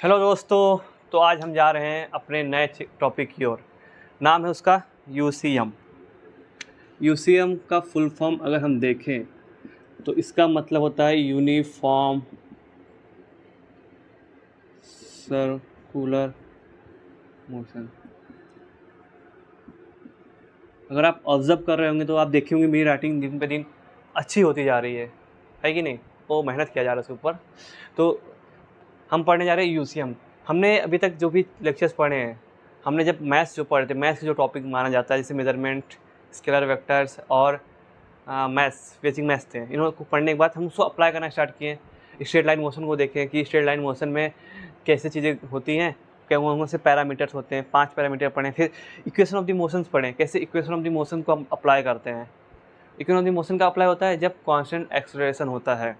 Hello दोस्तों। तो आज हम जा रहे हैं अपने नए टॉपिक की ओर। नाम है उसका यूसीएम। यूसीएम का फुल फॉर्म अगर हम देखें तो इसका मतलब होता है यूनिफॉर्म सर्कुलर मोशन। अगर आप ऑब्जर्व कर रहे होंगे तो आप देखे होंगे मेरी राइटिंग दिन पे दिन अच्छी होती जा रही है कि नहीं। वो मेहनत किया जा रहा है उसके ऊपर। तो हम पढ़ने जा रहे हैं यूसीएम। हमने अभी तक जो भी लेक्चर्स पढ़े हैं, हमने जब मैथ्स जो पढ़े थे, मैथ्स के जो टॉपिक माना जाता है जैसे मेजरमेंट, स्केलर वेक्टर्स और मैथ्स, बेसिक मैथ्स थे, इनको पढ़ने के बाद हम उसको अप्लाई करना स्टार्ट किए। स्ट्रेट लाइन मोशन को देखें कि स्ट्रेट लाइन मोशन में कैसे चीज़ें होती हैं, क्या कौन से पैरामीटर्स होते हैं, 5 पैरामीटर पढ़ें। फिर इक्वेशन ऑफ द मोशंस पढ़ें, कैसे इक्वेशन ऑफ द मोशन को हम अप्लाई करते हैं। इक्वेशन ऑफ द मोशन का अप्लाई होता है जब कांस्टेंट एक्सेलरेशन होता है।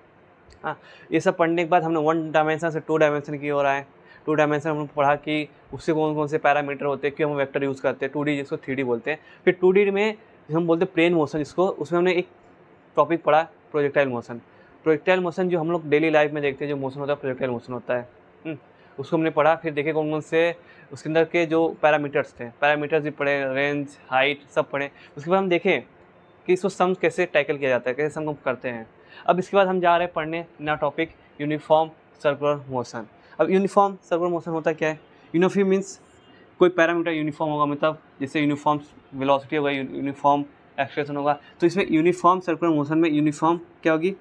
हाँ, ये सब पढ़ने के बाद हमने 1 डायमेंशन से 2 डायमेंशन की ओर आए। 2 डायमेंशन हमने पढ़ा कि उससे कौन कौन से पैरामीटर होते हैं, क्यों हम वेक्टर यूज़ करते हैं। 2D जिसको 3D बोलते हैं। फिर 2D में हम बोलते हैं प्लेन मोशन जिसको, उसमें हमने एक टॉपिक पढ़ा प्रोजेक्टाइल मोशन। प्रोजेक्टाइल मोशन जो हम लोग डेली लाइफ में देखते हैं, जो मोशन होता है प्रोजेक्टाइल मोशन होता है। उसको हमने पढ़ा। फिर देखे कौन कौन से उसके अंदर के जो पैरामीटर्स थे, पैरामीटर्स भी पढ़े, रेंज, हाइट सब पढ़े। उसके बाद हम देखें कि इसको सम कैसे टैकल किया जाता है, कैसे सम करते हैं। अब इसके बाद हम जा रहे हैं पढ़ने नया टॉपिक यूनिफॉर्म सर्कुलर मोशन। अब यूनिफॉर्म सर्कुलर मोशन होता क्या है? यूनिफॉर्म मीन्स कोई पैरामीटर यूनिफॉर्म होगा, मतलब जैसे यूनिफॉर्म वेलोसिटी होगा, यूनिफॉर्म एक्सेलरेशन होगा। तो इसमें यूनिफॉर्म सर्कुलर मोशन में यूनिफॉर्म क्या होगी?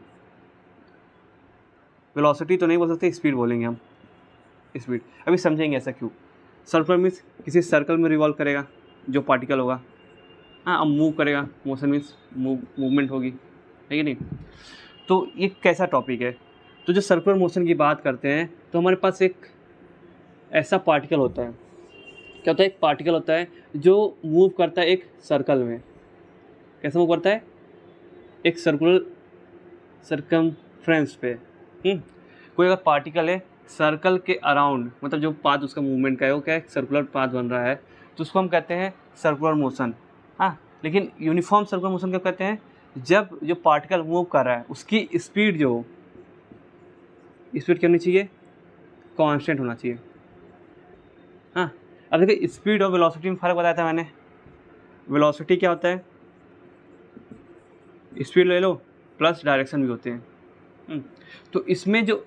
वेलोसिटी तो नहीं बोल सकते, स्पीड बोलेंगे हम, स्पीड। अभी समझेंगे ऐसा क्यों। सर्कुलर मीन्स किसी सर्कल में रिवॉल्व करेगा जो पार्टिकल होगा। हाँ, अब मूव करेगा, मोशन मीन्स मूवमेंट होगी, है कि नहीं। तो ये कैसा टॉपिक है? तो जो सर्कुलर मोशन की बात करते हैं तो हमारे पास एक ऐसा पार्टिकल होता है। क्या होता है? एक पार्टिकल होता है जो मूव करता है एक सर्कल में। कैसे मूव करता है? एक सर्कुलर सर्कमफ्रेंस पे। कोई अगर पार्टिकल है सर्कल के अराउंड, मतलब जो पाथ उसका मूवमेंट का है वो क्या है? सर्कुलर पाथ बन रहा है, तो उसको हम कहते हैं सर्कुलर मोशन। हाँ, लेकिन यूनिफॉर्म सर्कुलर मोशन क्या कहते हैं? जब जो पार्टिकल मूव कर रहा है उसकी स्पीड क्या होनी चाहिए? कांस्टेंट होना चाहिए। हाँ, अब देखिए स्पीड और वेलोसिटी में फ़र्क बताया था मैंने। वेलोसिटी क्या होता है? स्पीड ले लो प्लस डायरेक्शन भी होते हैं। तो इसमें जो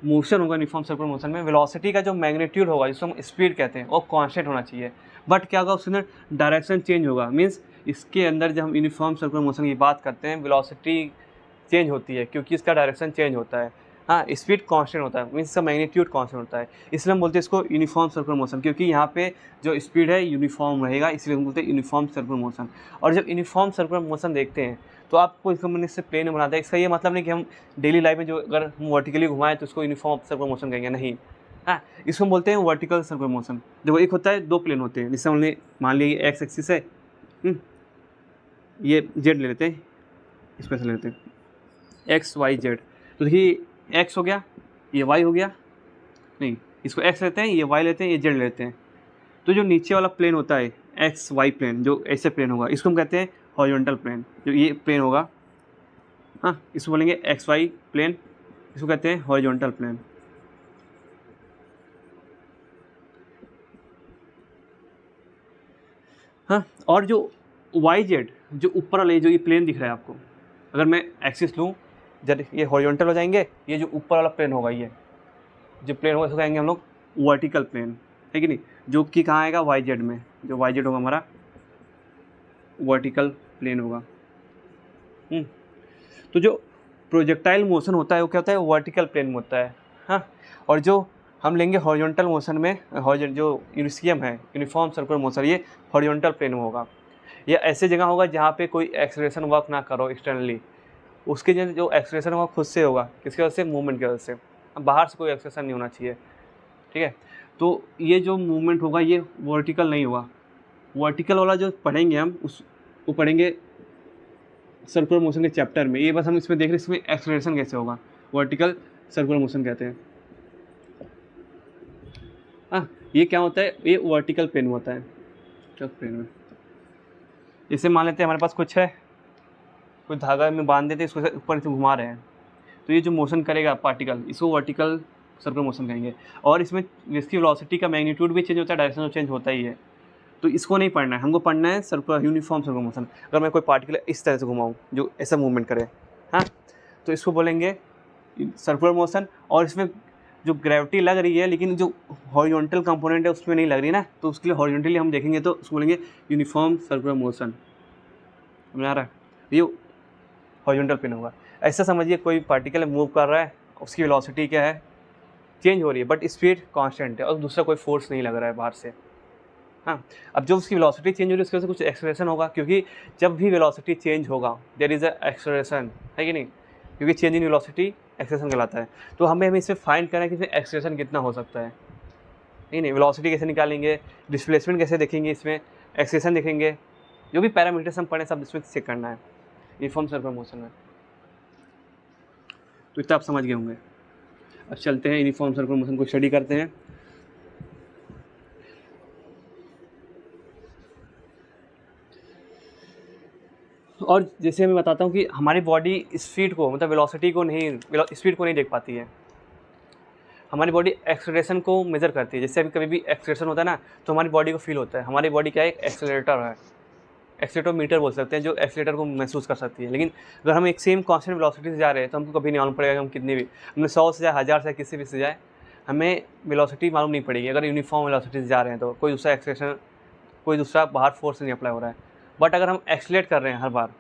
मोशन होगा यूनिफॉर्म सर्कुलर मोशन में, वेलोसिटी का जो मैग्नीट्यूड होगा जिसको हम स्पीड कहते हैं वो कांस्टेंट होना चाहिए। बट क्या होगा, उसके अंदर डायरेक्शन चेंज होगा। मीन्स इसके अंदर जब हम यूनिफॉर्म सर्कुलर मोशन की बात करते हैं वेलोसिटी चेंज होती है क्योंकि इसका डायरेक्शन चेंज होता है। हाँ, स्पीड कांस्टेंट होता है, मीन्स इसका मैग्नीट्यूड कांस्टेंट होता है। इसलिए हम बोलते हैं इसको यूनिफॉर्म सर्कुलर मोशन, क्योंकि यहाँ पे जो स्पीड है यूनिफॉर्म रहेगा, इसलिए हम बोलते हैं यूनिफॉर्म सर्कुलर मोशन। और जब यूनिफॉर्म सर्कुलर मोशन देखते हैं तो आपको इसको मैंने इससे प्लेन बनाता है। इसका ये मतलब नहीं कि हम डेली लाइफ में जो अगर हम वर्टिकली घुमाएं तो उसको यूनिफॉर्म सर्कुलर मोशन कहेंगे, नहीं। हाँ, इसको हम बोलते हैं वर्टिकल सर्कुलर मोशन। देखो एक होता है, 2 प्लेन होते हैं, जिससे हमने मान लिया ये एक्स एक्सिस है, ये जेड ले लेते हैं, इसमें से ले लेते हैं एक्स वाई जेड। तो देखिए एक्स हो गया, ये वाई हो गया, नहीं इसको एक्स लेते हैं, ये वाई लेते हैं, ये जेड लेते हैं। तो जो नीचे वाला प्लेन होता है एक्स वाई प्लेन, जो ऐसे प्लेन होगा, इसको हम कहते हैं हॉरिजॉन्टल प्लेन। जो ये प्लेन होगा, हाँ, इसको बोलेंगे एक्स वाई प्लेन, इसको कहते हैं हॉरिजॉन्टल प्लेन। हाँ, और जो वाई जेड, जो ऊपर वाले जो ये प्लेन दिख रहा है आपको, अगर मैं एक्सिस लूँ, जब ये हॉरिजॉन्टल हो जाएंगे, ये जो ऊपर वाला प्लेन होगा, ये जो प्लेन होगा इसको कहेंगे हम लोग वर्टिकल प्लेन, है कि नहीं। जो कि कहाँ आएगा? वाई जेड में। जो वाई जेड होगा हमारा वर्टिकल प्लेन होगा। तो जो प्रोजेक्टाइल मोशन होता है वो क्या होता है? वर्टिकल प्लेन में होता है। हाँ, और जो हम लेंगे हॉरिजॉन्टल मोशन में, जो यूनिसीएम है यूनिफॉर्म सर्कुलर मोशन, ये हॉरिजॉन्टल प्लेन में होगा। ये ऐसे जगह होगा जहाँ पे कोई एक्सेलरेशन वर्क ना करो एक्सटर्नली, उसके जो एक्सेलरेशन होगा खुद से होगा। किसकी वजह से? मूवमेंट की वजह से। बाहर से कोई एक्सेलरेशन नहीं होना चाहिए, ठीक है। तो ये जो मूवमेंट होगा ये वर्टिकल नहीं होगा। वर्टिकल वाला जो पढ़ेंगे हम वो पढ़ेंगे सर्कुलर मोशन के चैप्टर में। ये बस हम इसमें देख रहे हैं इसमें एक्सेलरेशन कैसे होगा, वर्टिकल सर्कुलर मोशन कहते हैं। हाँ, ये क्या होता है? ये वर्टिकल प्लेन होता है। क्या प्लेन में जैसे मान लेते हैं हमारे पास कुछ है, कोई धागा में बांध देते हैं, इसको ऊपर से घुमा रहे हैं, तो ये जो मोशन करेगा पार्टिकल, इसको वर्टिकल सर्कुलर मोशन कहेंगे। और इसमें इसकी वेलोसिटी का मैग्नीट्यूड भी चेंज होता है, डायरेक्शन चेंज होता ही है। तो इसको नहीं पढ़ना है, हमको पढ़ना है सर्कुलर यूनिफॉर्म सर्कुलर मोशन। अगर मैं कोई पार्टिकल इस तरह से घुमाऊँ जो ऐसा मूवमेंट करे, हाँ, तो इसको बोलेंगे सर्कुलर मोशन। और इसमें जो ग्रेविटी लग रही है लेकिन जो हॉरिजॉन्टल कंपोनेंट है उसमें नहीं लग रही ना, तो उसके लिए हॉरिजॉन्टली हम देखेंगे तो उसको बोलेंगे यूनिफॉर्म सर्कुलर मोशन। समझ आ रहा है? ये हॉरिजॉन्टल पिन होगा। ऐसा समझिए कोई पार्टिकल मूव कर रहा है, उसकी वेलोसिटी क्या है, चेंज हो रही है, बट स्पीड कांस्टेंट है और दूसरा कोई फोर्स नहीं लग रहा है बाहर से। हाँ, अब जो उसकी वेलोसिटी चेंज हो रही है उसकी वजह से कुछ एक्सेलरेशन होगा, क्योंकि जब भी वेलोसिटी चेंज होगा देयर इज़ अ एक्सेलरेशन, है कि नहीं? क्योंकि चेंज इन वेलोसिटी एक्सेलरेशन कहलाता है। तो हमें इसमें फाइंड करना है कि इसमें एक्सेलरेशन कितना हो सकता है, नहीं, वेलोसिटी कैसे निकालेंगे, डिस्प्लेसमेंट कैसे देखेंगे, इसमें एक्सेलरेशन देखेंगे, जो भी पैरामीटर्स हम पढ़े सब इसमें चेक करना है यूनिफॉर्म सर्कुलर मोशन में। तो इतना आप समझ गए होंगे। अब चलते हैं यूनिफॉर्म सर्कुलर मोशन को स्टडी करते हैं। और जैसे मैं बताता हूँ कि हमारी बॉडी स्पीड को, मतलब वेलोसिटी को नहीं, स्पीड को नहीं देख पाती है। हमारी बॉडी एक्सेलरेशन को मेजर करती है। जैसे अभी कभी भी एक्सेलरेशन होता है ना, तो हमारी बॉडी को फील होता है। हमारी बॉडी क्या है, एक एक्सेलरेटर है, एक्सेलरेटर मीटर बोल सकते हैं, जो एक्सेलरेटर को महसूस कर सकती है। लेकिन अगर हम एक सेम कांस्टेंट वेलोसिटी से जा रहे हैं तो हमको कभी नहीं मालूम पड़ेगा कि हम कितनी भी, हमें 100 से जाए, 1000 से, किसी भी से जाए, हमें वेलोसिटी मालूम नहीं पड़ेगी अगर यूनिफॉर्म वेलोसिटी से जा रहे हैं। तो कोई दूसरा एक्सेलरेशन, कोई दूसरा बाहर फोर्स नहीं अप्लाई हो रहा है। बट अगर हम एक्सेलरेट कर रहे हैं, हर बार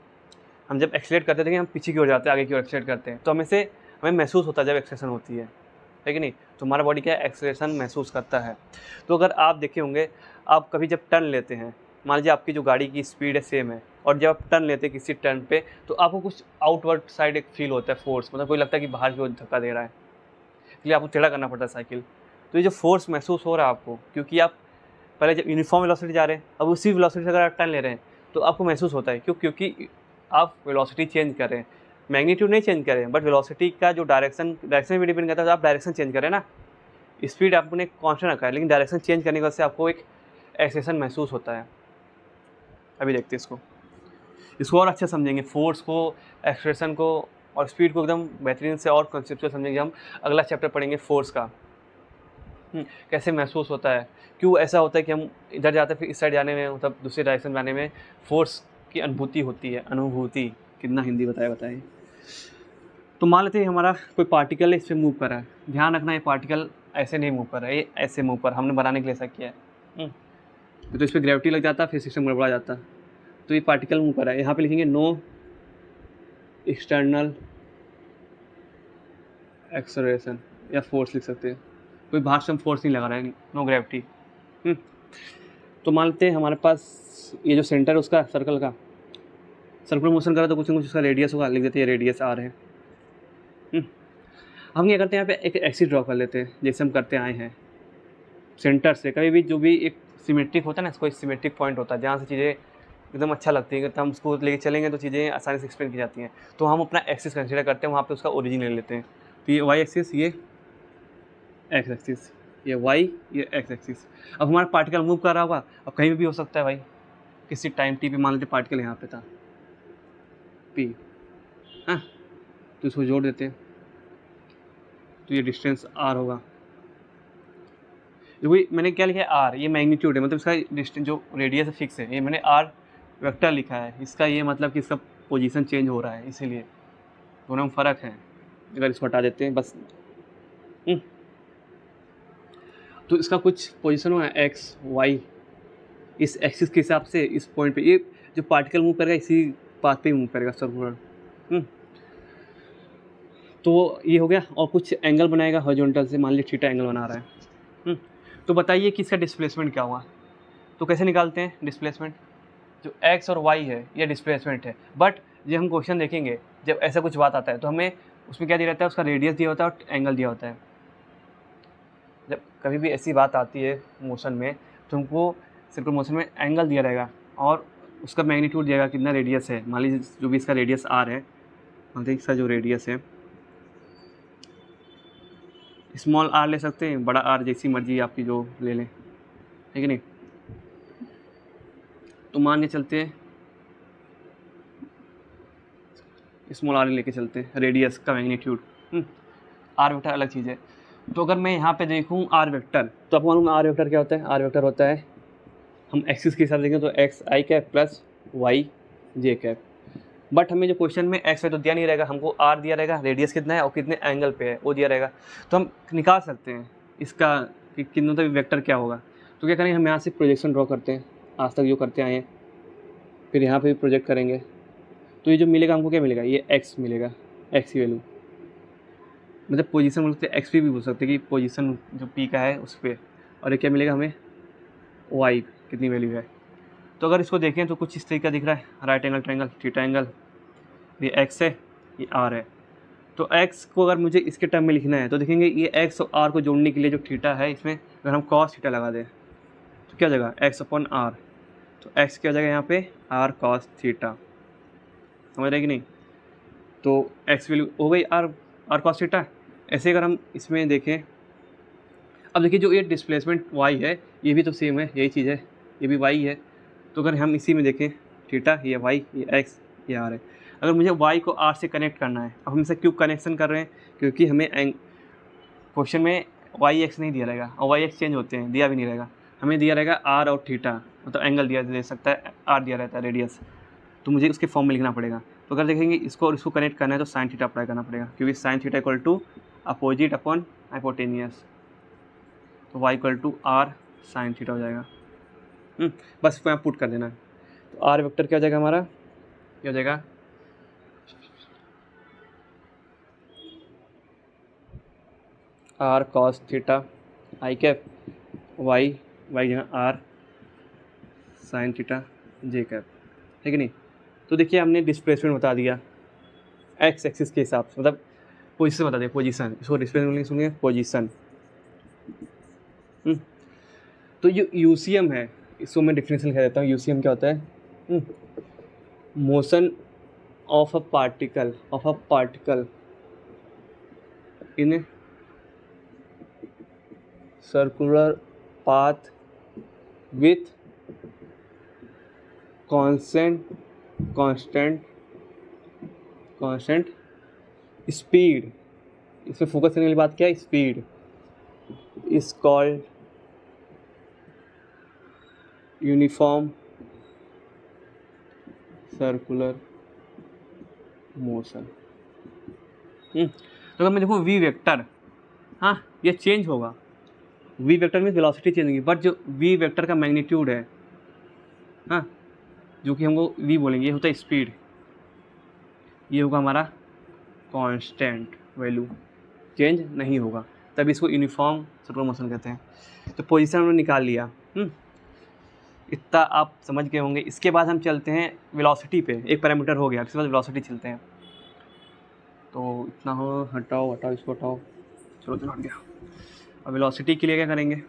हम जब एक्सेलरेट करते हैं, हम पीछे की ओर जाते हैं, आगे की ओर एक्सेलरेट करते हैं, तो हमें महसूस होता है जब एक्सेलरेशन होती है कि नहीं? तो हमारा बॉडी क्या है, एक्सेलरेशन महसूस करता है। तो अगर आप देखे होंगे, आप कभी जब टर्न लेते हैं, मान लीजिए आपकी जो गाड़ी की स्पीड है सेम है, और जब आप टर्न लेते हैं किसी टर्न पे, तो आपको कुछ आउटवर्ड साइड एक फील होता है फोर्स, मतलब कोई लगता है कि बाहर की ओर धक्का दे रहा है, इसलिए आपको टेढ़ा करना पड़ता है साइकिल। तो ये जो फोर्स महसूस हो रहा है आपको, क्योंकि आप पहले जब यूनिफॉर्म वेलोसिटी जा रहे हैं, अब उसी वेलोसिटी से अगर आप टर्न ले रहे हैं तो आपको महसूस होता है। क्योंकि आप वेलोसिटी चेंज कर रहे हैं, मैग्नीट्यूड नहीं चेंज कर रहे हैं, बट वेलोसिटी का जो डायरेक्शन भी डिपेंड करता है। तो आप डायरेक्शन चेंज करें ना, स्पीड आपने कांस्टेंट रखा है, लेकिन डायरेक्शन चेंज करने की वजह से आपको एक एक्सेलरेशन महसूस होता है। अभी देखते हैं इसको और अच्छे समझेंगे, फोर्स को, एक्सेलरेशन को और स्पीड को एकदम बेहतरीन से और कॉन्सेप्चुअल समझेंगे हम। अगला चैप्टर पढ़ेंगे फोर्स का, कैसे महसूस होता है, क्यों ऐसा होता है कि हम इधर जाते हैं फिर इस साइड जाने में, मतलब दूसरे डायरेक्शन जाने में फोर्स की अनुभूति होती है। अनुभूति कितना हिंदी बताइए। तो मान लेते हैं हमारा कोई पार्टिकल है, इस पर मूव कर रहा है। ध्यान रखना, ये पार्टिकल ऐसे नहीं मूव कर रहा है, ये ऐसे मूव कर, हमने बनाने के लिए ऐसा किया है। तो इस पर ग्रेविटी लग जाता है, फिर सिस्टम गड़बड़ा जाता है। तो ये पार्टिकल मूव कर रहा है, यहाँ पे लिखेंगे नो एक्सटर्नल एक्सेलरेशन या फोर्स लिख सकते हैं, कोई बाहर से हम फोर्स नहीं लगा रहा है, नो ग्रेविटी। तो मान लेते हैं हमारे पास ये जो सेंटर है उसका सर्कल का, सर्कुलर मोशन कर रहा है, तो कुछ ना कुछ उसका रेडियस होगा, लिख देते हैं रेडियस आर है। हम क्या करते हैं, यहाँ पे एक एक्सिस ड्रॉ कर लेते हैं, जैसे हम करते आए हैं सेंटर से। कभी भी जो भी एक सिमेट्रिक होता है ना, कोई सिमेट्रिक पॉइंट होता है जहाँ से चीज़ें एकदम अच्छा लगती है, तो हम उसको लेके चलेंगे तो चीज़ें आसानी से एक्सप्लेन की जाती हैं। तो हम अपना एक्सिस कंसीडर करते हैं, वहाँ पे उसका ओरिजिन ले लेते हैं। तो ये वाई एक्सिस, ये एक्स एक्सिस, ये वाई, ये एक्स एक्सिस। अब हमारा पार्टिकल मूव कर रहा होगा, अब कहीं भी हो सकता है भाई, किसी टाइम टी पे मान लीजिए पार्टिकल यहाँ पे था पी, हाँ, तो इसको जोड़ देते हैं, तो ये डिस्टेंस आर होगा। वही मैंने क्या लिखा है, आर, ये मैग्नीट्यूड है, मतलब इसका डिस्टेंस जो रेडियस फिक्स है, ये मैंने आर वेक्टर लिखा है। इसका ये मतलब कि इसका पोजीशन चेंज हो रहा है, इसीलिए दोनों में फ़र्क है। अगर इसको हटा देते हैं बस, तो इसका कुछ पोजीशन होगा एक्स वाई, इस एक्सिस के हिसाब से इस पॉइंट पे ये जो पार्टिकल मूव करेगा इसी पाथ पे मूव करेगा सर्कुलर। तो ये हो गया, और कुछ एंगल बनाएगा हॉरिजॉन्टल से, मान लीजिए थीटा एंगल बना रहा है। तो बताइए कि इसका डिस्प्लेसमेंट क्या हुआ। तो कैसे निकालते हैं डिस्प्लेसमेंट, जो एक्स और वाई है ये डिस्प्लेसमेंट है। बट जब हम क्वेश्चन देखेंगे, जब ऐसा कुछ बात आता है तो हमें उसमें क्या दिया रहता है, उसका रेडियस दिया होता है और एंगल दिया होता है। जब कभी भी ऐसी बात आती है मोशन में, तो हमको सर्कुलर मोशन में एंगल दिया रहेगा और उसका मैग्नीट्यूड दिएगा, कितना रेडियस है। मान लीजिए जो भी इसका रेडियस आर है, मान लीजिए इसका जो रेडियस है, स्मॉल आर ले सकते हैं, बड़ा आर, जैसी मर्जी आपकी जो ले लें, है कि नहीं। तो मान के चलते हैं स्मॉल आर लेके चलते हैं, रेडियस का मैग्नीट्यूड। आर बेटा अलग चीज़ है। तो अगर मैं यहाँ पे देखूँ आर वेक्टर, तो आपको मालूम आर वेक्टर क्या होता है? आर वेक्टर होता है, हम एक्सिस के हिसाब से देखें तो X I cap plus Y J cap. But हमें जो क्वेश्चन में एक्स वाई तो दिया नहीं रहेगा, हमको आर दिया रहेगा, रेडियस कितना है और कितने एंगल पे है वो दिया रहेगा। तो हम निकाल सकते हैं इसका कि कितना तक वेक्टर क्या होगा। तो क्या करेंगे, हम यहाँ से प्रोजेक्शन ड्रॉ करते हैं, आज तक जो करते आए हैं, फिर यहाँ पे भी प्रोजेक्ट करेंगे। तो ये जो मिलेगा हमको क्या मिलेगा, ये एक्स मिलेगा, एक्स की वैल्यू मतलब पोजीशन बोल सकते हैं, एक्स भी बोल सकते हैं कि पोजीशन जो पी का है उस पर। और ये क्या मिलेगा हमें, वाई कितनी वैल्यू है। तो अगर इसको देखें तो कुछ इस तरीके का दिख रहा है, right angle triangle theta angle, ये एक्स है ये आर है। तो एक्स को अगर मुझे इसके टर्म में लिखना है तो देखेंगे ये एक्स और आर को जोड़ने के लिए जो थीटा है इसमें अगर हम कॉस थीटा लगा दें तो क्या हो जाएगा, एक्स अपॉन आर। तो एक्स क्या हो जाएगा यहाँ पे, आर कॉस थीटा, समझ रहे कि नहीं। तो एक्स वैल्यू हो गई आर कॉस थीटा। ऐसे अगर हम इसमें देखें, अब देखिए जो ये डिस्प्लेसमेंट वाई है ये भी तो सेम है, यही चीज़ है, ये भी वाई है। तो अगर हम इसी में देखें थीटा, ये वाई, ये एक्स, ये आर है। अगर मुझे वाई को आर से कनेक्ट करना है, अब हम इसे क्यों कनेक्शन कर रहे हैं, क्योंकि हमें क्वेश्चन में वाई एक्स नहीं दिया रहेगा और वाई एक्स चेंज होते हैं, दिया भी नहीं रहेगा, हमें दिया रहेगा आर और थीटा, मतलब एंगल दिया दे सकता है, आर दिया रहता है रेडियस, तो मुझे उसके फॉर्म में लिखना पड़ेगा। तो अगर देखेंगे इसको और इसको कनेक्ट करना है तो साइन थीटा अप्लाई करना पड़ेगा, क्योंकि sine theta equal to opposite upon hypotenuse, तो y equal to R sine theta हो जाएगा। बस इसको यहाँ पुट कर देना है। तो आर वेक्टर क्या हो जाएगा हमारा, क्या हो जाएगा, आर कॉस थीटा आई कैप वाई जगह आर साइन थीटा जे कैप, है कि नहीं। तो देखिए हमने डिस्प्लेसमेंट बता दिया एक्स एक्सिस के हिसाब से, मतलब पोजीशन बता दिया, पोजीशन, इसको डिस्प्लेसमेंट सुनिए पोजीशन। तो जो यूसीएम है इसको मैं डिफिनेशन कह देता हूँ। यूसीएम क्या होता है, motion of a particle in circular path with constant speed. इसमें फोकस करने वाली बात क्या है, speed is called uniform circular motion. तो अगर मैं देखूँ वी वेक्टर, हाँ ये चेंज होगा, वी वेक्टर में वेलोसिटी चेंज होगी, बट जो वी वेक्टर का मैग्नीट्यूड है, हाँ जो कि हमको वी बोलेंगे, ये होता है स्पीड, ये होगा हमारा कांस्टेंट वैल्यू, चेंज नहीं होगा, तभी इसको यूनिफॉर्म सर्कुलर मोशन कहते हैं। तो पोजीशन हमने निकाल लिया, इतना आप समझ गए होंगे। इसके बाद हम चलते हैं वेलोसिटी पे, एक पैरामीटर हो गया, इसके बाद वेलोसिटी चलते हैं। तो इतना हो, हटाओ इसको हटाओ, चलो हट गया। अब वेलोसिटी के लिए क्या करेंगे,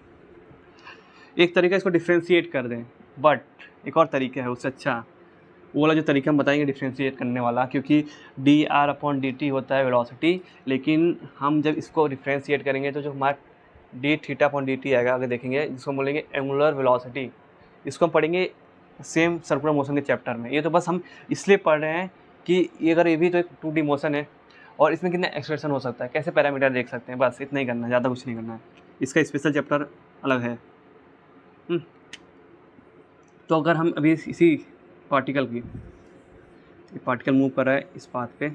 एक तरीका इसको डिफ्रेंशिएट कर दें, बट एक और तरीका है उससे अच्छा, वो वाला जो तरीका हम बताएंगे डिफ्रेंशिएट करने वाला, क्योंकि D R upon D T होता है वेलोसिटी, लेकिन हम जब इसको डिफ्रेंशिएट करेंगे तो जो हमारा D theta upon D T आएगा, अगर देखेंगे जिसको बोलेंगे एंगुलर वेलोसिटी, इसको हम पढ़ेंगे सेम सर्कुलर मोशन के चैप्टर में। ये तो बस हम इसलिए पढ़ रहे हैं कि ये अगर ये भी तो एक 2D मोशन है और इसमें कितना एक्सप्रेशन हो सकता है, कैसे पैरामीटर देख सकते हैं, बस इतना ही करना है, ज़्यादा कुछ नहीं करना है। इसका स्पेशल चैप्टर अलग है। तो अगर हम अभी इसी पार्टिकल की, ये पार्टिकल मूव कर रहा है इस पाथ पे,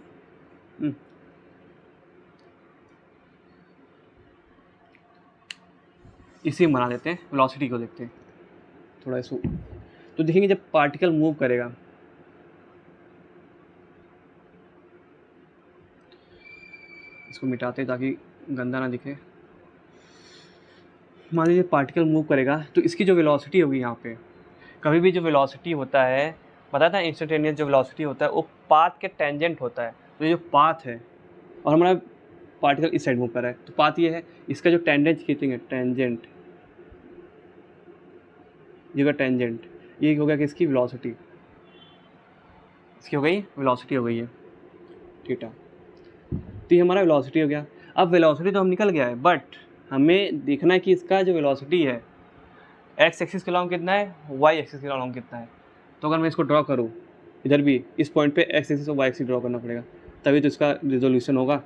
इसी में बना देते हैं, वेलोसिटी को देखते हैं थोड़ा इसको। तो देखेंगे जब पार्टिकल मूव करेगा, इसको मिटाते हैं ताकि गंदा ना दिखे। मान लीजिए पार्टिकल मूव करेगा तो इसकी जो वेलोसिटी होगी, यहाँ पे कभी भी जो वेलोसिटी होता है, पता था इंस्टेंटेनियस जो वेलोसिटी होता है वो पाथ के टेंजेंट होता है। तो ये जो पाथ है और हमारा पार्टिकल इस साइड मूव कर रहा है, तो पाथ ये है, इसका जो टेंजेंट खींचेंगे, टेंजेंट ये टेंजेंट, ये हो गया कि इसकी वेलोसिटी, इसकी हो गई वेलोसिटी, हो गई है थीटा। तो ये हमारा वेलोसिटी हो गया। अब वेलोसिटी तो हम निकल गया है, बट हमें देखना है कि इसका जो वेलोसिटी है एक्स एक्सिस के लॉन्ग कितना है, वाई एक्सिस के लॉन्ग कितना है। तो अगर मैं इसको ड्रॉ करूँ, इधर भी इस पॉइंट पे एक्स एक्सिस और वाई एक्सिस ड्रॉ करना पड़ेगा, तभी तो इसका रिजोल्यूशन होगा।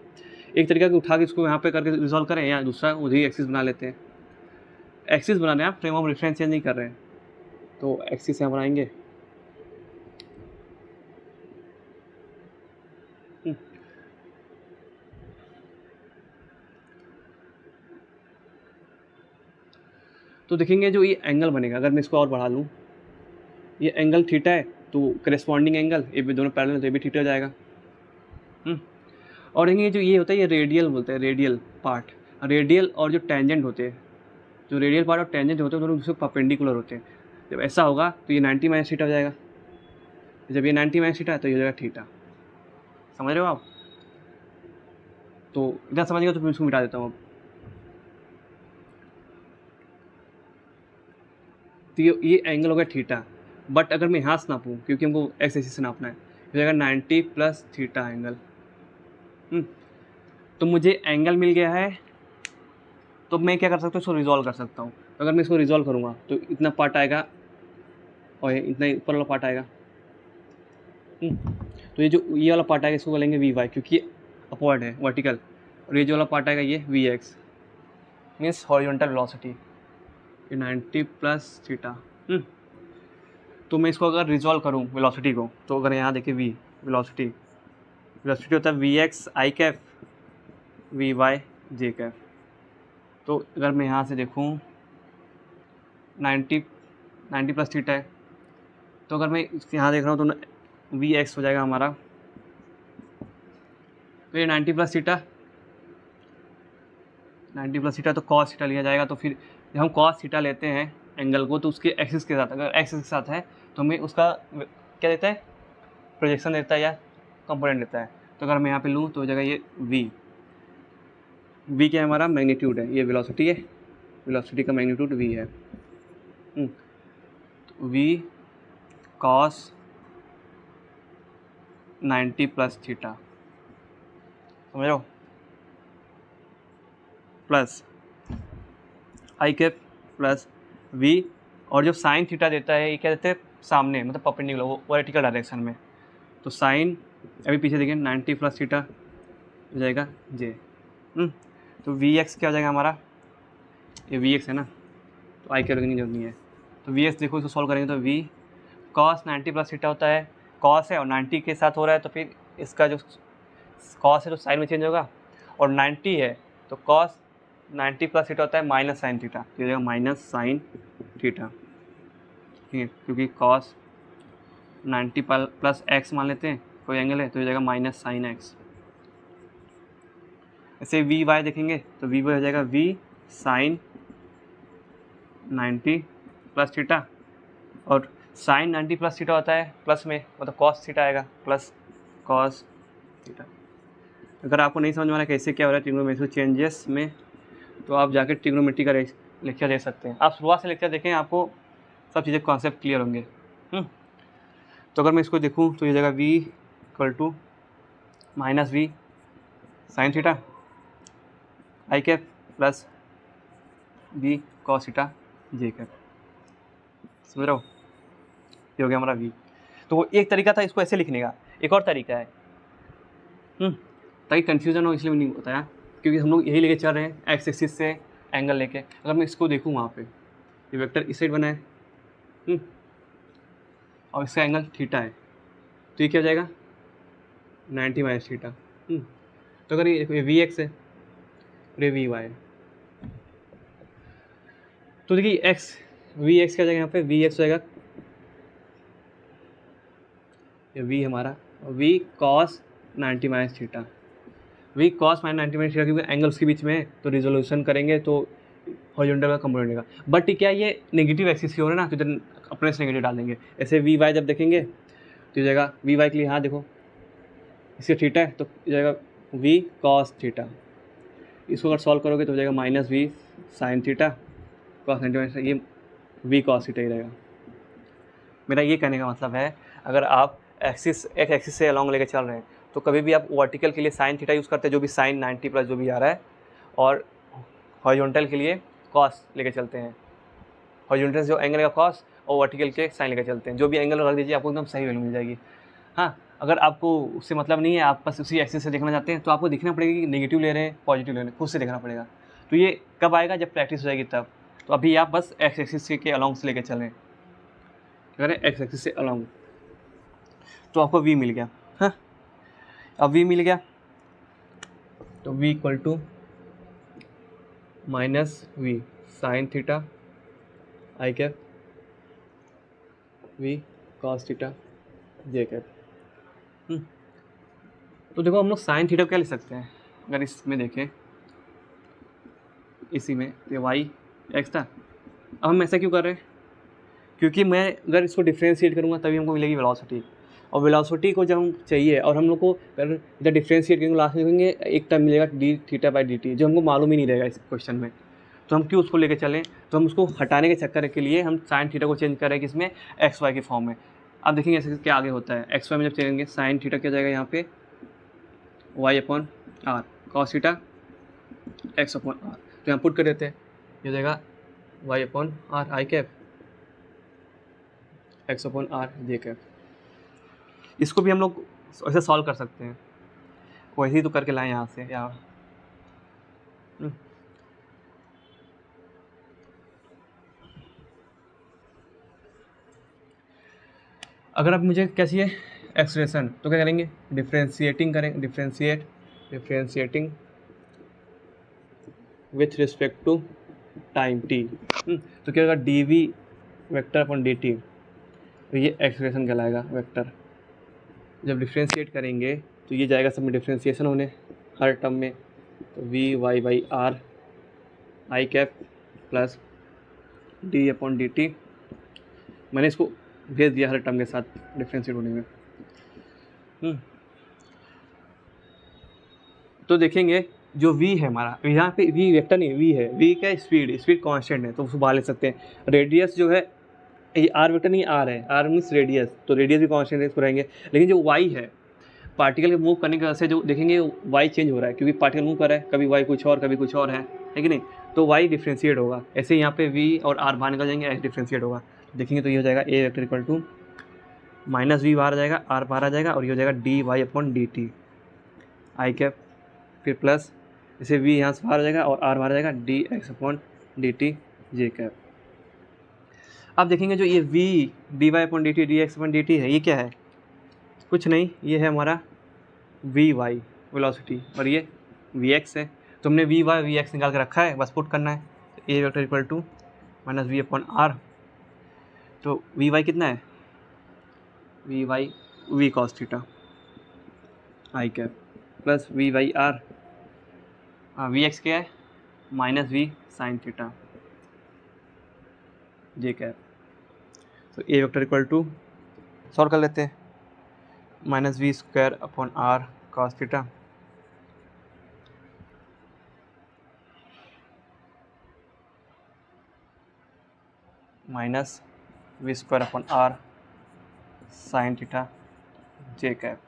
एक तरीका कि उठा के इसको यहाँ पे करके रिजॉल्व करें, या दूसरा वही एक्सिस बना लेते हैं। एक्सिस बनाने हैं, आप फ्रेम ऑफ रेफरेंस चेंज नहीं कर रहे हैं, तो एक्सिस यहाँ बनाएंगे। तो देखेंगे जो ये एंगल बनेगा, अगर मैं इसको और बढ़ा लूँ, ये एंगल थीटा है, तो करेस्पॉन्डिंग एंगल ये भी दोनों पैरेलल, तो ये भी थीटा हो जाएगा। और देखेंगे जो ये होता है, ये रेडियल बोलते हैं, रेडियल पार्ट। रेडियल और जो टेंजेंट होते हैं, जो रेडियल पार्ट और टेंजेंट होते हैं दोनों दूसरे परपेंडिकुलर होते हैं। जब ऐसा होगा तो ये 90 माइनस थीटा हो जाएगा, जब ये 90 माइनस थीटा है तो ये हो जाएगा थीटा। समझ रहे हो आप? तो इतना समझिएगा, तो मैं इसको मिटा देता हूँ अब। तो ये एंगल हो गया थीटा, बट अगर मैं यहाँ से नापूँ, क्योंकि हमको एक्स एक्सिस से नापना है, हो जाएगा 90 प्लस थीटा एंगल। तो मुझे एंगल मिल गया है, तो मैं क्या कर सकता हूँ, इसको रिजॉल्व कर सकता हूँ। अगर मैं इसको रिजॉल्व करूँगा तो इतना पार्ट आएगा और इतना ऊपर वाला पार्ट आएगा। तो ये जो ये वाला पार्ट आएगा इसको बोलेंगे वी वाई, क्योंकि अपवर्ड है, वर्टिकल। और ये जो वाला पार्ट आएगा ये V X, means horizontal velocity, ये 90 प्लस थीटा। तो मैं इसको अगर रिजॉल्व करूँ वेलोसिटी को, तो अगर यहाँ देखिए वी वेलोसिटी होता है v x i cap v y j cap. तो अगर मैं यहाँ से देखूँ 90 प्लस थीटा है, तो अगर मैं यहाँ देख रहा हूँ तो वी एक्स हो जाएगा हमारा, तो ये 90 प्लस थीटा तो कॉस थीटा लिया जाएगा। तो फिर जब हम कॉस थीटा लेते हैं एंगल को, तो उसके एक्सिस के साथ, अगर एक्सिस के साथ है तो हमें उसका क्या देता है, प्रोजेक्शन देता है या कंपोनेंट देता है। तो अगर मैं यहाँ पे लूँ तो हो जाएगा ये v क्या है हमारा, मैग्नीट्यूड है, ये वेलोसिटी है, वेलोसिटी का मैग्नीट्यूड v है। तो v cos 90 प्लस थीटा, समझ रहे हो, प्लस आई कैप प्लस v, और जो साइन थीटा देता है ये क्या देते हैं, सामने मतलब परपेंडिकुलर, वो वर्टिकल डायरेक्शन में। तो साइन अभी पीछे देखिए 90 प्लस थीटा हो जाएगा जे। तो वी एक्स क्या हो जाएगा हमारा, ये वी एक्स है ना, तो आई कैप लगने की जरूरत नहीं है। तो वी एक्स देखो, इसको सॉल्व करेंगे तो वी कॉस 90 प्लस थीटा होता है, कॉस है और 90 के साथ हो रहा है, तो फिर इसका जो कॉस है तो साइन में चेंज होगा, और 90 है तो कॉस 90 प्लस थीटा होता है माइनस साइन थीटा, तो हो जाएगा माइनस साइन थीटा। ठीक है, क्योंकि कॉस 90 प्लस एक्स मान लेते हैं कोई एंगल है, तो हो जाएगा माइनस साइन एक्स। ऐसे वी वाई देखेंगे तो वी वाई हो जाएगा वी साइन 90 प्लस थीटा, और साइन 90 प्लस थीटा होता है प्लस में, मतलब कॉस थीटा आएगा प्लस कॉस थीटा। अगर आपको नहीं समझ में आ रहा कैसे क्या हो रहा है ट्रिग्नोमेट्री चेंजेस में, तो आप जाकर ट्रिग्नोमेट्री का लेक्चर देख सकते हैं। आप शुरुआत से लेक्चर देखें, आपको सब चीज़ें कॉन्सेप्ट क्लियर होंगे। तो अगर मैं इसको देखूँ तो ये जगह v equal to minus we sine theta I cap plus v cos theta J cap, समझ रहे हो, ये हो गया हमारा v। तो वो एक तरीका था इसको ऐसे लिखने का, एक और तरीका है ताकि कन्फ्यूज़न हो, इसलिए नहीं बताया, क्योंकि हम लोग यही लेके चल रहे हैं एक्स एक्सिस से एंगल लेके। अगर मैं इसको देखूँ वहाँ पे ये वेक्टर इस साइड बना है और इसका एंगल थीटा है, तो ये क्या हो जाएगा 90 माइनस थीटा। तो अगर ये वी एक्स है और ये वी वाई है, तो देखिए एक्स वी एक्स क्या हो जाएगा, यहाँ पे वी एक्स हो जाएगा, ये वी हमारा V cos 90 minus theta, V cos minus 90 minus theta, क्योंकि एंगल उसके बीच में है, तो रिजोल्यूशन करेंगे तो हॉरिजॉन्टल का कंपोनेंट देगा। बट क्या ये नेगेटिव एक्सिस की हो रहा है ना, तो इधर अपने से नेगेटिव डाल देंगे। ऐसे वी वाई जब देखेंगे तो जाएगा वी वाई के लिए, हाँ देखो इससे थीटा है तो जाएगा वी कॉस थीटा, इसको अगर सॉल्व करोगे तो हो जाएगा minus we sine theta cos 90 minus, ये वी कॉस थीटा ही रहेगा। मेरा ये कहने का मतलब है, अगर आप एक एक्सिस से अलॉन्ग लेके चल रहे हैं तो कभी भी आप वर्टिकल के लिए साइन थीटा यूज़ करते हैं, जो भी साइन 90 प्लस जो भी आ रहा है, और हॉरिजॉन्टल के लिए कॉस लेके चलते हैं। हॉरिजॉन्टल जो एंगल का कॉस और वर्टिकल के साइन लेकर चलते हैं, जो भी एंगल रख दीजिए आपको एकदम सही वैल्यू मिल जाएगी। हाँ, अगर आपको उससे मतलब नहीं है, आप बस उसी एक्सिस से देखना चाहते हैं, तो आपको देखना पड़ेगा कि नेगेटिव ले रहे हैं पॉजिटिव ले रहे हैं, खुद से देखना पड़ेगा। तो ये कब आएगा, जब प्रैक्टिस हो जाएगी तब। तो अभी आप बस एक्स एक्सिस के अलॉन्ग से लेके चलें, करें एक्स एक्सिस से अलॉन्ग, तो आपको वी मिल गया। हाँ, अब वी मिल गया तो v equal to minus we sine theta I cap V cos theta J cap. तो देखो हम लोग साइन थीटा क्या लिख सकते हैं, अगर इसमें देखें, इसी में ये वाई एक्स था। अब हम ऐसा क्यों कर रहे हैं, क्योंकि मैं अगर इसको डिफ्रेंशिएट करूँगा तभी हमको मिलेगी वेलोसिटी, और वेलोसिटी को जब हम चाहिए, और हम लोग को अगर जब डिफ्रेंशिएट करेंगे लास्ट में लिखेंगे एक टर्म मिलेगा D theta by D T, जो हमको मालूम ही नहीं रहेगा इस क्वेश्चन में। तो हम क्यों उसको लेके चलें, तो हम उसको हटाने के चक्कर के लिए हम साइन थीटा को चेंज करें किसमें, एक्स वाई के फॉर्म में। अब देखेंगे ऐसे क्या आगे होता है, एक्स वाई में जब चलेंगे साइन थीटा क्या जाएगा यहाँ पे Y upon are, cos theta X upon are, तो यहाँ पुट कर देते हैं, ये हो जाएगा Y upon R I cap X upon R J cap. इसको भी हम लोग ऐसे सॉल्व कर सकते हैं, वैसे ही तो करके लाएं यहाँ से यहाँ। अगर अब मुझे क्या चाहिए एक्सप्रेशन, तो क्या करेंगे, डिफ्रेंशिएटिंग करेंगे, differentiating with respect to time T. तो क्या होगा D V vector upon D T, तो ये एक्सप्रेशन कहलाएगा वेक्टर। जब डिफ्रेंशिएट करेंगे तो ये जाएगा सब में डिफ्रेंशिएशन होने हर टर्म में, तो we Y by R I cap plus D upon D T, मैंने इसको भेज दिया हर टर्म के साथ डिफ्रेंशिएट होने में। तो देखेंगे जो v है हमारा, यहाँ पे v वेक्टर नहीं v है, v क्या स्पीड, स्पीड कांस्टेंट है तो उसको बाहर ले सकते हैं। रेडियस जो है ये r वेक्टर नहीं r है, r मीन्स रेडियस, तो रेडियस भी कांस्टेंट है, इसको रहेंगे। लेकिन जो y है, पार्टिकल के मूव करने की वजह से जो देखेंगे y चेंज हो रहा है, क्योंकि पार्टिकल मूव कर रहा है, कभी y कुछ और कभी कुछ और है कि नहीं, तो y डिफ्रेंशिएट होगा। ऐसे यहाँ पे v और r बाहर निकल जाएंगे, x डिफ्रेंशिएट होगा। देखेंगे तो ये हो जाएगा a vector equal to minus V बाहर आ जाएगा, r बाहर आ जाएगा, और ये हो जाएगा D Y upon D T I cap, फिर प्लस इसे v यहाँ से बाहर आ जाएगा और r बाहर आ जाएगा d x upon D t j cap. अब देखेंगे जो ये v d Y upon D t d x upon D t है, ये क्या है, कुछ नहीं, ये है हमारा वी वाई वेलोसिटी, और ये वी एक्स है। तो हमने वी वाई वी एक्स निकाल के रखा है, बस पुट करना है। तो a vector equal to minus v upon are, तो वी वाई कितना है, v y v cos theta आई cap plus v y r, v x क्या है minus we sine theta J cap. तो a vector equal to solve कर लेते हैं, minus v square upon are cos theta minus v square upon r sine theta J cap,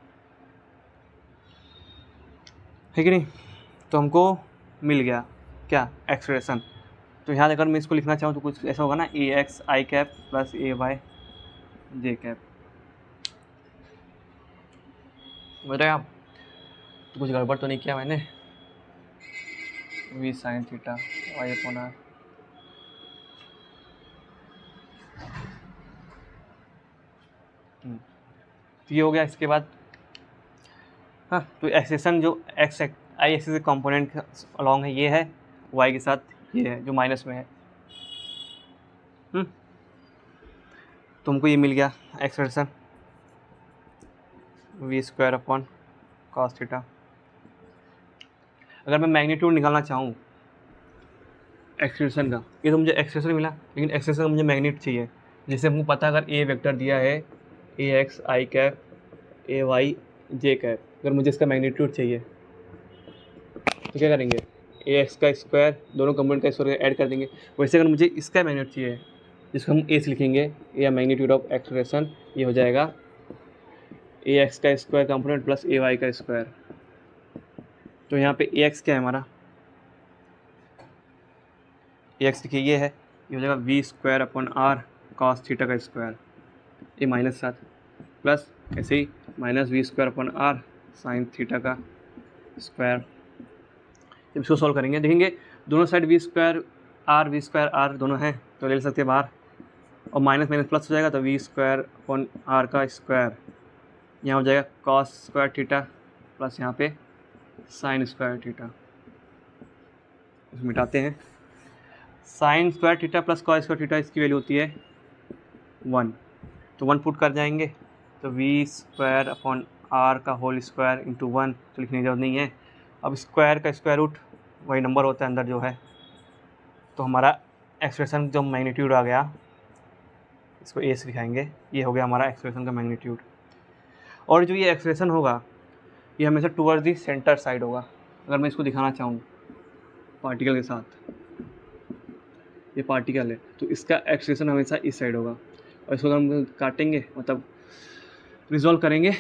है कि नहीं। तो हमको मिल गया क्या एक्सप्रेशन। तो यहाँ अगर मैं इसको लिखना चाहूँ तो कुछ ऐसा होगा ना, ए एक्स आई कैप प्लस ए वाई जे कैप, समझ रहे आप। तो कुछ गड़बड़ तो नहीं किया मैंने, V sine theta Y upon are, तो ये हो गया। इसके बाद हाँ, तो एक्सप्रेशन जो एक्स आई एक्सिस के कंपोनेंट अलॉन्ग है ये है, वाई के साथ ये है जो माइनस में है। तुमको ये मिल गया expression V square upon cos theta. अगर मैं मैग्नीट्यूड निकालना चाहूँ एक्सप्रेशन का, ये तो मुझे एक्सप्रेशन मिला, लेकिन एक्सप्रेशन का मुझे मैग्नीट्यूड चाहिए। जैसे हमको पता अगर ए वेक्टर दिया है a x I cap a y J cap, अगर मुझे इसका मैग्नीट्यूड चाहिए तो क्या करेंगे, ए एक्स का स्क्वायर दोनों कंपोनेंट का स्क्वायर ऐड कर देंगे। वैसे अगर मुझे इसका मैग्नीट्यूड चाहिए, जिसको हम ए से लिखेंगे, या मैग्नीट्यूड ऑफ एक्सप्रेशन, ये हो जाएगा ए एक्स का स्क्वायर कंपोनेंट प्लस ए वाई का स्क्वायर। तो यहाँ पे ए एक्स क्या है हमारा, ए एक्स देखिए ये है, ये हो जाएगा v square upon are cos theta का स्क्वायर, ये माइनस 7 प्लस ऐसे ही minus v square upon r sine theta का स्क्वायर। जब इसको सॉल्व करेंगे देखेंगे दोनों साइड वी स्क्वायर आर दोनों हैं तो ले सकते हैं बाहर, और माइनस माइनस प्लस हो जाएगा तो वी स्क्वायर अपॉन आर का स्क्वायर, यहाँ हो जाएगा कॉस स्क्वायर थीटा प्लस यहाँ पे साइन स्क्वायर थीटा। इसको मिटाते हैं, sine square theta plus cos square theta इसकी वैल्यू होती है 1, तो 1 पुट कर जाएंगे तो वी स्क्वायर अपॉन आर का होल स्क्वायर इंटू 1, तो लिखने की जरूरत नहीं है। अब स्क्वायर का स्क्वायर रूट वही नंबर होता है अंदर जो है, तो हमारा एक्सप्रेशन जो मैग्नीट्यूड आ गया, इसको ए से दिखाएंगे, ये हो गया हमारा एक्सप्रेशन का मैग्नीट्यूड। और जो ये एक्सप्रेशन होगा ये हमेशा टूवर्ड्स दी सेंटर साइड होगा। अगर मैं इसको दिखाना चाहूँ पार्टिकल के साथ, ये पार्टिकल है तो इसका एक्सप्रेशन हमेशा इस साइड होगा, और इसको अगर हम काटेंगे मतलब रिजॉल्व करेंगे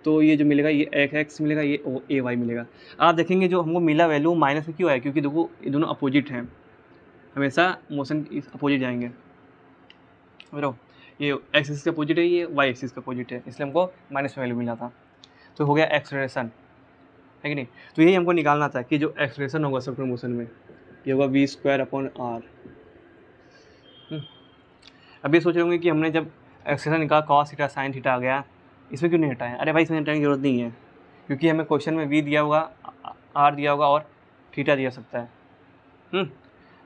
तो ये जो मिलेगा ये x मिलेगा, ये ay मिलेगा। आप देखेंगे जो हमको मिला वैल्यू माइनस में क्यों आया, क्योंकि देखो ये दोनों अपोजिट हैं, हमेशा मोशन इस अपोजिट जाएंगे। बराबर, ये x एक्सिस का अपोजिट है, ये y एक्सिस का अपोजिट है, इसलिए हमको माइनस में वैल्यू मिला था। तो हो गया एक्सलेरेशन, है कि नहीं। तो यही हमको निकालना था कि जो एक्सलेरेशन होगा सर्कुलर मोशन में ये होगा वी स्क्वायर अपॉन आर। अब ये सोच रहे होंगे कि हमने जब एक्सप्रेशन निकाला कॉस थीटा साइन थीटा आ गया, इसमें क्यों नहीं हटाया। अरे भाई इसमें हटाने की जरूरत नहीं है, क्योंकि हमें क्वेश्चन में वी दिया होगा, आर दिया होगा और थीटा दिया सकता है,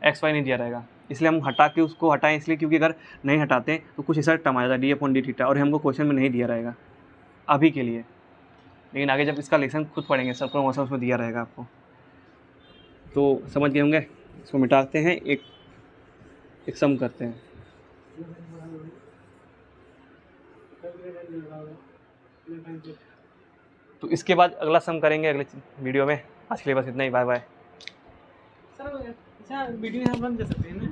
एक्स वाई नहीं दिया रहेगा। इसलिए हम हटा के उसको हटाएं, इसलिए क्योंकि अगर नहीं हटाते तो कुछ ऐसा टर्म आ जाता है डी अपॉन डी थीटा, और हमको क्वेश्चन में नहीं दिया रहेगा अभी के लिए, लेकिन आगे जब इसका लेसन खुद पढ़ेंगे सर्कुलर मोशन उसमें दिया रहेगा आपको। तो समझ गए होंगे, इसको मिटाते हैं, एक सम करते हैं। तो इसके बाद अगला सम करेंगे अगले वीडियो में। आज के लिए बस इतना ही, बाय बाय। सर अच्छा वीडियो यहाँ बंद कर सकते हैं ना।